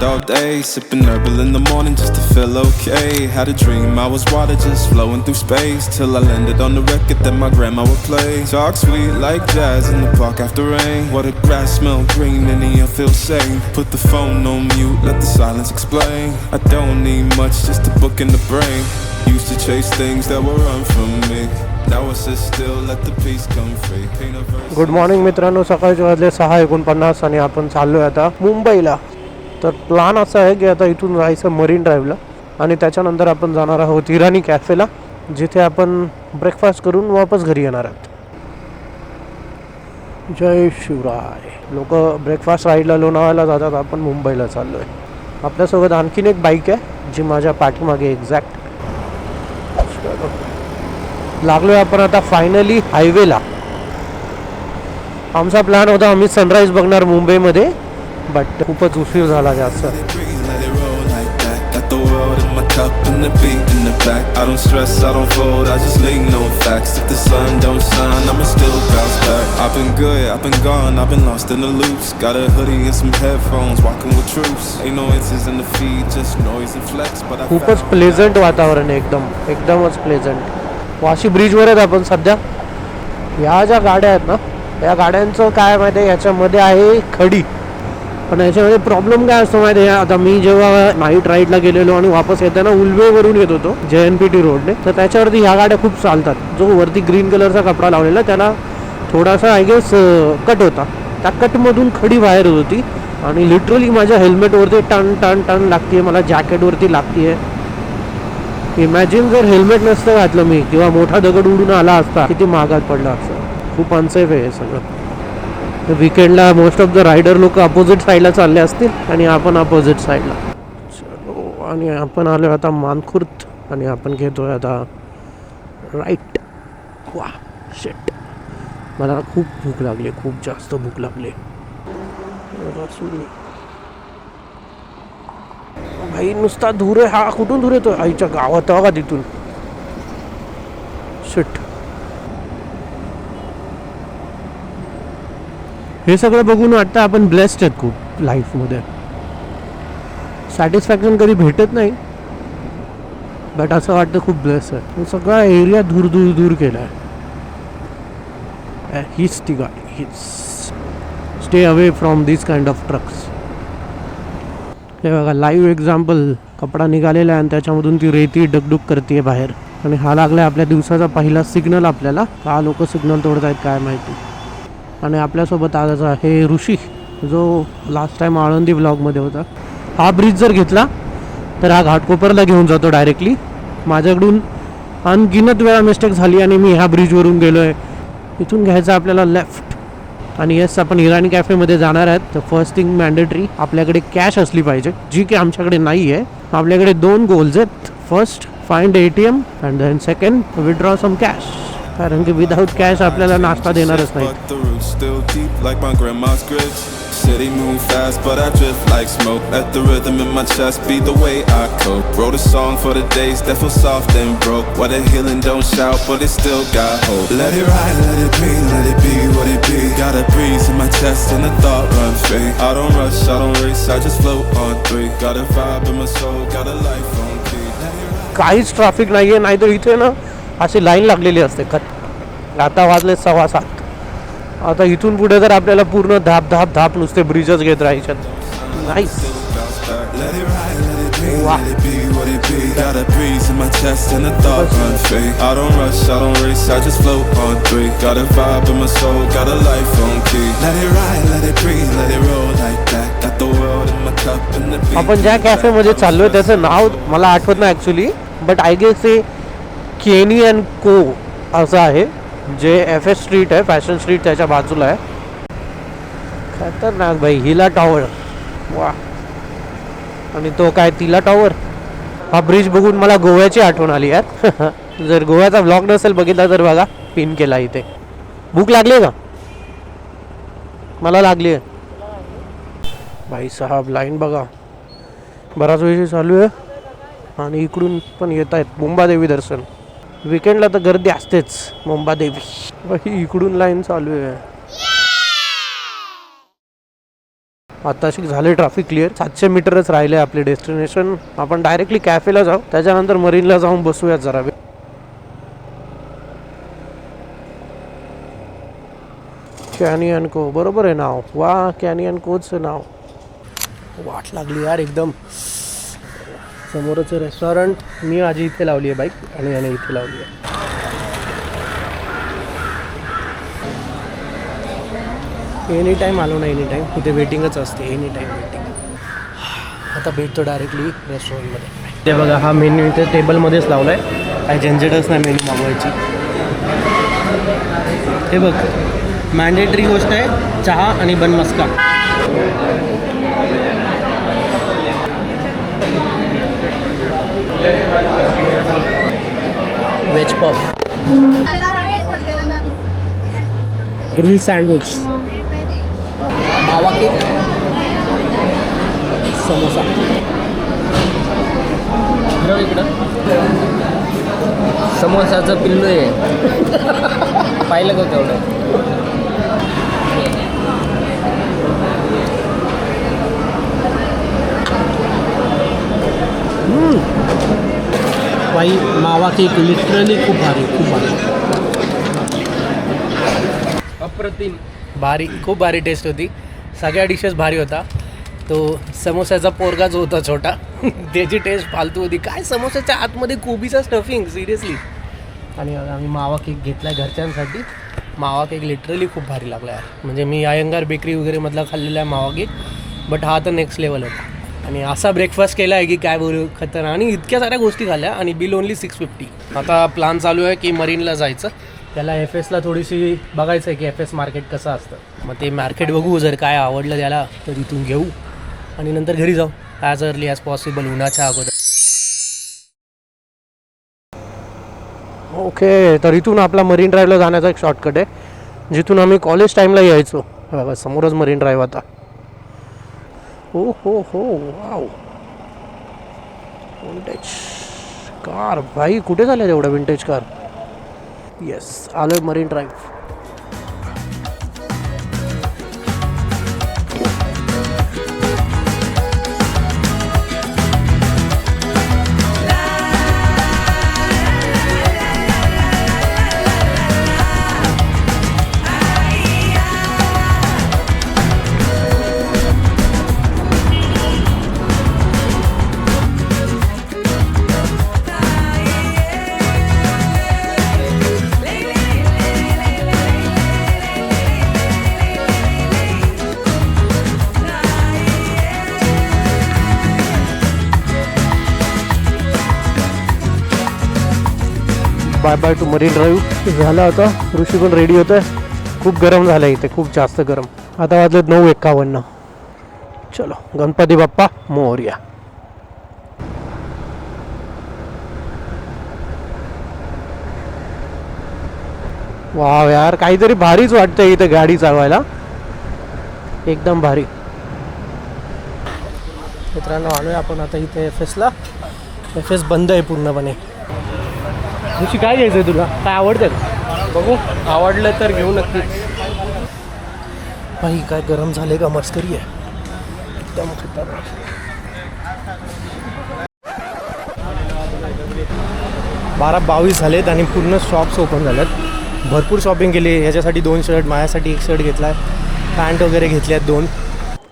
all day, sipping herbal in the morning just to feel okay. Had a dream I was water just flowing through space, till I landed on the record that my grandma would play. Talk sweet like jazz in the park after rain. What the grass smell green and the air feels sane. Put the phone on mute, let the silence explain. I don't need much, just a book in the brain. Used to chase things that were run from me. Now I sit still, let the peace come free. Good morning मित्रांनो, सकाळचे वाजले 6:49 आणि आपण चाललोय आता मुंबईला. तर plan असा आहे की आता इथून जायचं मरीन ड्राईव्हला आणि त्याच्यानंतर आपण जाणार आहोत इराणी कॅफेला, जिथे आपण ब्रेकफास्ट करून वापस घरी येणार आहोत. जय शिवराय. लोक ब्रेकफास्ट राईडला लोणावळ्याला जातात, आपण मुंबईला चाललो आहे. आपल्यासोबत आणखीन एक बाईक आहे जी माझ्या पाठीमागे एक्झॅक्ट लागलोय. आपण आता फायनली हायवेला. आमचा प्लॅन होता आम्ही सनराईज बघणार मुंबईमध्ये, बट खूपच उशीर झाला जास्त. Cup and the beat in the back. I don't stress, I don't fold, I just lean no facts. If the sun don't shine, I'ma still bounce back. I've been good, I've been gone, I've been lost in the loops. Got a hoodie and some headphones, walking with troops. Ain't no answers in the feed, just noise and flex. But I खूपच pleasant वातावरण आहे, एकदमच pleasant. Vashi ब्रिजवर आहेत आपण सध्या. ह्या ज्या गाड्या आहेत ना, या गाड्यांचं काय माहिती आहे, याच्यामध्ये आहे खडी. पण याच्यामध्ये प्रॉब्लेम काय असतो माहिती आहे, आता मी जेव्हा नाईट राईडला गेलेलो आणि वापस येताना उल्वेवरून येत होतो JNPT रोडने, तर त्याच्यावरती ह्या गाड्या खूप चालतात. जो वरती ग्रीन कलरचा कपडा लावलेला त्याला थोडासा आय गेस कट होता, त्या कटमधून खडी बाहेर होत होती आणि लिटरली माझ्या हेल्मेटवरती टन टन टन लागते, मला जॅकेटवरती लागते. इमॅजिन जर हेल्मेट नसतं घातलं मी किंवा मोठा दगड उडून आला असता, किती महागात पडला असतं. खूप अनसेफ आहे हे सगळं. वीकेंडला मोस्ट ऑफ द रायडर लोक अपोजिट साईडला चालले असतील आणि आपण अपोजिट साईडला. चलो, आणि आपण आलो आता मानखुर्द आणि आपण घेतोय आता राईट. वा शिट, मला खूप भूक लागली, खूप जास्त भूक लागली. भाई नुसता धूर आहे हा. कुठून धूर येतो? आईच्या गावात का तिथून. शिट. हे सगळं बघून वाटतं आपण ब्लेस्ड आहेत खूप लाईफमध्ये. सॅटिस्फॅक्शन कधी भेटत नाही, बट असं वाटतं खूप ब्लेस्ड आहे. सगळा एरिया दूर दूर दूर केला आहे. हीच ती गाडी, हीच. Stay away from this kind of trucks. हे बघा लाईव्ह एक्झाम्पल. कपडा निघालेला आहे आणि त्याच्यामधून ती रेती डगडुग करते बाहेर. आणि हा लागला आपल्या दिवसाचा पहिला सिग्नल आपल्याला. का लोक सिग्नल तोडत आहेत काय माहिती. आणि आपल्यासोबत आज आहे ऋषी, जो लास्ट टाईम आळंदी व्लॉगमध्ये होता. हा ब्रिज जर घेतला तर हा घाटकोपरला घेऊन जातो डायरेक्टली. माझ्याकडून अनगिनत वेळा मिस्टेक झाली आणि मी ह्या ब्रिजवरून गेलो आहे. इथून घ्यायचं आपल्याला लेफ्ट. आणि येस, आपण इराणी कॅफेमध्ये जाणार आहेत. तर फर्स्ट थिंग मॅन्डेटरी आपल्याकडे कॅश असली पाहिजे, जी की आमच्याकडे नाही आहे. आपल्याकडे 2 गोल्स आहेत. First find ATM and then second withdraw some cash. कारण की विदाऊट कॅश आपल्याला नाश्ता देणारच नाही. City move fast, but I drift like smoke. Let the rhythm in my chest be the way I cope. Wrote a song for the days that feel soft and broke. Where the healing don't shout, but it still got hope. Let it ride, let it be, let it be what it be. Got a breeze in my chest and the thought run free. I don't rush, I don't race, I just float on 3. Got a vibe in my soul, got a life on key. काहीच traffic नाही आहे, नाहीतर इथे ना अशी line लागलेली असते. आता वाजले 7:15. आता इथून पुढे तर आपल्याला पूर्ण धाप धाप धाप नुसते ब्रिजच घेत राहायच्यात. नाईस. आपण ज्या कॅफेमध्ये चाललोय त्याचं नाव मला आठवत नाही ॲक्च्युली, बट आय गेस ते केनी अँड को असं आहे, जे FS स्ट्रीट आहे, फॅशन स्ट्रीट त्याच्या बाजूला आहे. खतरनाक भाई. हिला टॉवर. वा. आणि तो काय तिला टॉवर. हा ब्रिज बघून मला गोव्याची आठवण आली यार. जर गोव्याचा व्लॉग नसेल बघितला तर बघा, पिन केला इथे. भूक लागली आहे का? मला लागली आहे भाई साहब. लाईन बघा, बराच वेळ चालू आहे. आणि इकडून पण येत आहेत मुंबादेवी दर्शन. वीकेंडला तर गर्दी असतेच मुंबादेवी. इकडून लाईन चालू आहे. आताशी झाले ट्रॅफिक क्लिअर. 700 मीटरच राहिले आपले डेस्टिनेशन. आपण डायरेक्टली कॅफेला जाऊ, त्याच्यानंतर मरीनला जाऊन बसूयात जरा वेळ. कॅनियन को बरोबर आहे नाव. वा, कॅनियन कोचं नाव. वाट लागली यार एकदम. समोरचं रेस्टॉरंट. मी आजी इथे लावली आहे बाईक आणि याने इथे लावली आहे. एनी टाईम आलो ना, एनी टाईम इथे वेटिंगच असते. Any time waiting. आता भेटतो डायरेक्टली रेस्टॉरंटमध्ये. ते बघा, हा मेन्यू इथे टेबलमध्येच लावला आहे. काही झंझटच नाही मेन्यू मागवायची. हे बघ, मॅन्डेटरी गोष्ट आहे चहा आणि बन मस्का. वेज पॉप, ग्रिल सँडविच, मावा केक, समोसा. इकडं समोसाचं पिल्लू आहे. पाहिलं का तेवढं? बाई, मावा केक लिटरली खूप भारी, खूप भारी. अप्रतिम भारी, खूप भारी टेस्ट होती. सगळ्या डिशेस भारी होता. तो समोसाचा पोरगा जो होता छोटा, त्याची टेस्ट फालतू होती. काय समोसाच्या आतमध्ये कोबीचा स्टफिंग, सिरियसली. आणि आम्ही मावा केक घेतला आहे घरच्यांसाठी. मावा केक लिटरली खूप भारी लागला आहे. म्हणजे मी अयंगार बेकरी वगैरे मधला खाल्लेला आहे मावा केक, बट हा तर नेक्स्ट लेवल होता. आणि असा ब्रेकफास्ट केला आहे की काय बोलू, खतरनाक. आणि इतक्या साऱ्या गोष्टी खाल्ल्या आणि बिल ओनली 650. आता प्लॅन चालू आहे की मरीनला जायचं. त्याला FSला थोडीशी बघायचं आहे की FS मार्केट कसं असतं. मग ते मार्केट बघू, जर काय आवडलं त्याला तर इथून घेऊ आणि नंतर घरी जाऊ ॲज अर्ली ॲज पॉसिबल, उन्हाच्या अगोदर. ओके, तर इथून आपला मरीन ड्राईव्हला जाण्याचा एक शॉर्टकट आहे, जिथून आम्ही कॉलेज टाईमला यायचो. बघा समोरच मरीन ड्राईव्ह आता. हो हो हो, वाव, विंटेज कार. भाई कुठे झाल्या तेवढ्या विंटेज कार. येस, आलोय Marine Drive. Bye bye to Marine Drive. झालं आता. ऋषी पण रेडी होतं आहे. खूप गरम झालं इथे, खूप जास्त गरम. आता वाजले 9:51. चलो, गणपती बाप्पा मोरया. वाव यार, काहीतरी भारीच वाटतंय इथे गाडी चालवायला. एकदम भारी. मित्रांनो, आलोय आपण आता इथे FSला. FS बंद आहे पूर्णपणे. ऋषी, काय घ्यायचं आहे तुला? काय आवडतं? बघू, आवडलं तर घेऊ नक्कीच. भाई काय गरम झाले का, मस्करी आहे एकदम खतरनाक. बारा 22 झालेत आणि पूर्ण शॉप्स ओपन झाल्यात. भरपूर शॉपिंग केली. ह्याच्यासाठी 2 शर्ट, माझ्यासाठी 1 शर्ट घेतला आहे. पॅन्ट वगैरे घेतल्या आहेत 2.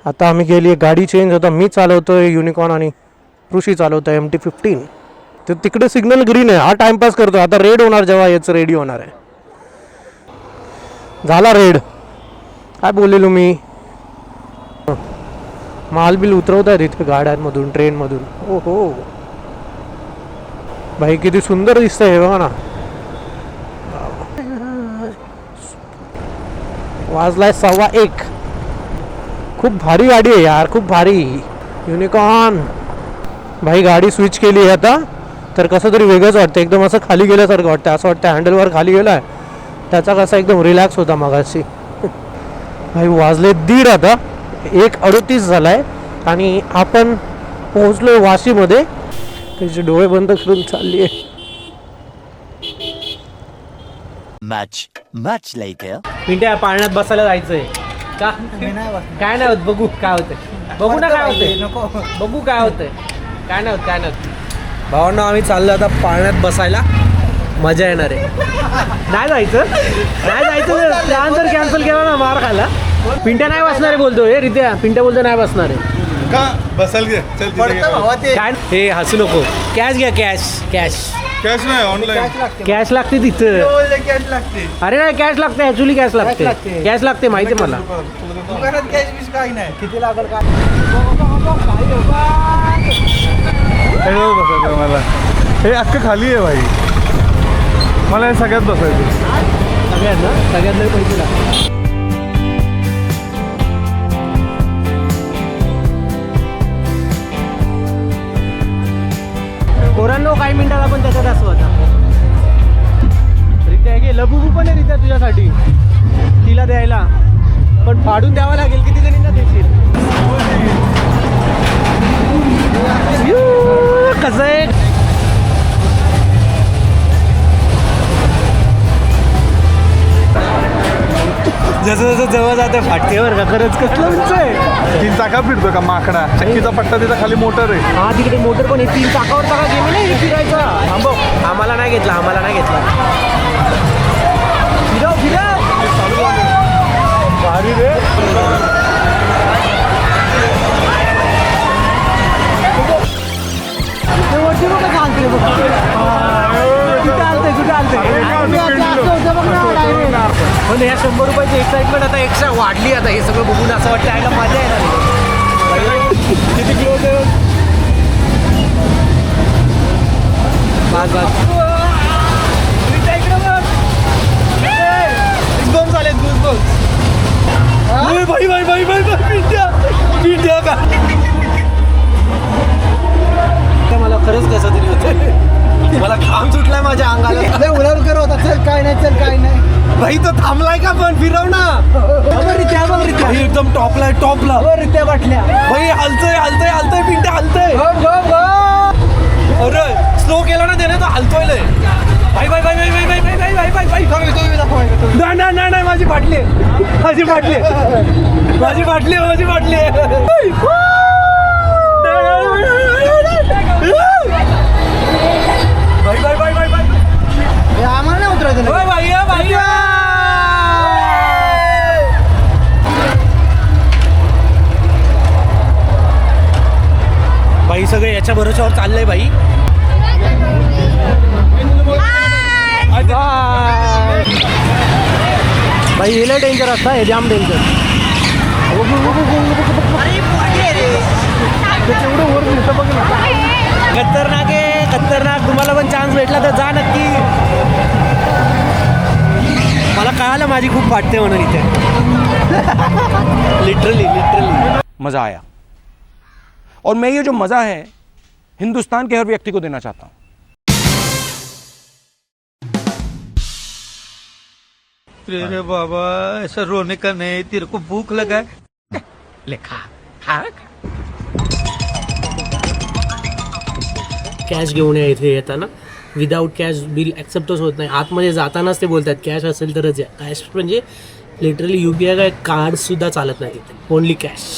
आता आम्ही गेली आहे, गाडी चेंज होता. मी चालवतो आहे युनिकॉर्न आणि ऋषी चालवतो आहे MT-15. तर तिकडे सिग्नल ग्रीन आहे. हा टाइमपास करतो. आता रेड होणार जेव्हा याचं रेडी होणार आहे. झाला रेड. काय बोललेलो मी. माल बिल उतरवत आहेत इथे गाड्यांमधून, ट्रेनमधून. ओ हो भाई, किती सुंदर दिसतंय हे बघा ना. वाजलाय 1:15. खूप भारी गाडी आहे यार, खूप भारी. युनिकॉर्न. भाई गाडी स्विच केली आहे आता, तर कसं तरी वेगळंच वाटतं. एकदम असं खाली गेल्यासारखं वाटतं. असं वाटतं हँडलवर खाली गेला आहे. त्याचा कसा एकदम रिलॅक्स होता मागाशी. भाई वाजले 1:30 आता. 1:38 झाला आहे आणि आपण पोहोचलो वाशीमध्ये. त्याचे डोळे बंद करून चालली आहे. Much later. पिंट्या, पाळण्यात बसायला जायचंय. का काय नाही होत, बघू काय होतंय, बघू ना काय होतंय, बघू काय होतंय, काय नाही होत, काय नाही होत. भावांना आम्ही चाललो आता पाळण्यात बसायला, मजा येणार आहे. नाही जायचं प्लॅन जर कॅन्सल केला ना मार खायला. पिंट्या नाही बसणार आहे बोलतो हे रित्या, पिंट्या बोलतो नाही बसणार आहे का बसाल घे चल काय. हे हसू नको, कॅश घ्या, कॅश कॅश कॅश नाही ऑनलाईन कॅश लागते तिथं. कॅश लागते अरे नाही कॅश लागते, ऍक्च्युली कॅश लागते, कॅश लागते माहिती आहे मला. दुकानात कॅश बिश काही नाही किती लागल काय ह्याच्यावर बसायचं मला. हे अख्खं खाली आहे भाई, मला हे सगळ्यात बसायचं. सगळ्यात लय पैसे लागतात. पोरांनो काही मिनिटात आपण त्याच्यात असू आता. रित्या आहे की लबुबू पण आहे रित्या तुझ्यासाठी, तिला द्यायला पण फाडून द्यावं लागेल. किती जणींना देशील? कसं आहे जसं जसं जवळ जाते फाटकेवर का खरंच कसलं उंच आहे. 3 चाका फिरतो का माकडा, चक्कीचा पट्टा तिथं खाली मोटर आहे. हा तिकडे मोटर पण आहे, 3 चाकावरचा का गेम नाही फिरायचा. थांबव, आम्हाला नाही घेतला, आम्हाला नाही घेतला. फिरव फिरव भारी रे. वरती बघ कसं आलते बघ, कुठे आलते कुठे आलते. पण या 100 रुपयाची एक्साइटमेंट आता एक्स्ट्रा वाढली. आता हे सगळं बघून असं वाटतं आयला मजा येणार. किती क्लोज आहे बस बस बम झाले भाई भाई भाई भाई पिंट्या का. मला खरंच कसं तरी होतं, मला घाम सुटलाय माझ्या अंगाला. उन्हाळून करत होता, चल काय नाही चल काय नाही. भाई तो थांबलाय का पण फिरव ना. भाई एकदम टॉपला टॉपला रित्या वाटल्या. भाई हलतोय हलतोय हलतोय पिंट्या हलतोय. अरे स्लो केला ना त्याने, तो हलतोय लय. भाई भाई भाई भाई भाई भाई भाई भाई भाई भाई नाही नाही नाही माझी फाटली माझी फाटली माझी फाटली माझी फाटली. भाई भाई भाई भाई भाई आम्हाला नाही उतरायचं भाई भाई. भाई सगळे याच्या भरोश्यावर चाललंय भाई. भाई हे लय डेंजर असता, हे जाम डेंजर. खतरनाक आहे खतरनाक. तुम्हाला पण चान्स भेटला तर जा नक्की. मला कळालं माझी खूप वाटते म्हणून इथे. लिटरली लिटरली मज़ा आया और मैं ये जो मज़ा है हिंदुस्तान के हर व्यक्ति को देना चाहता हूँ. अरे बाबा ऐसा रोने का नहीं, तेरे को भूख लगा है. ले खा खा. कॅश घेऊन या इथे येताना. विदाऊट कॅश बिल ॲक्सेप्टच होत नाही. आतमध्ये जातानाच ते बोलतात कॅश असेल तरच या. कॅश म्हणजे लिटरली UPI काय कार्डसुद्धा चालत नाही तिथे, ओनली कॅश.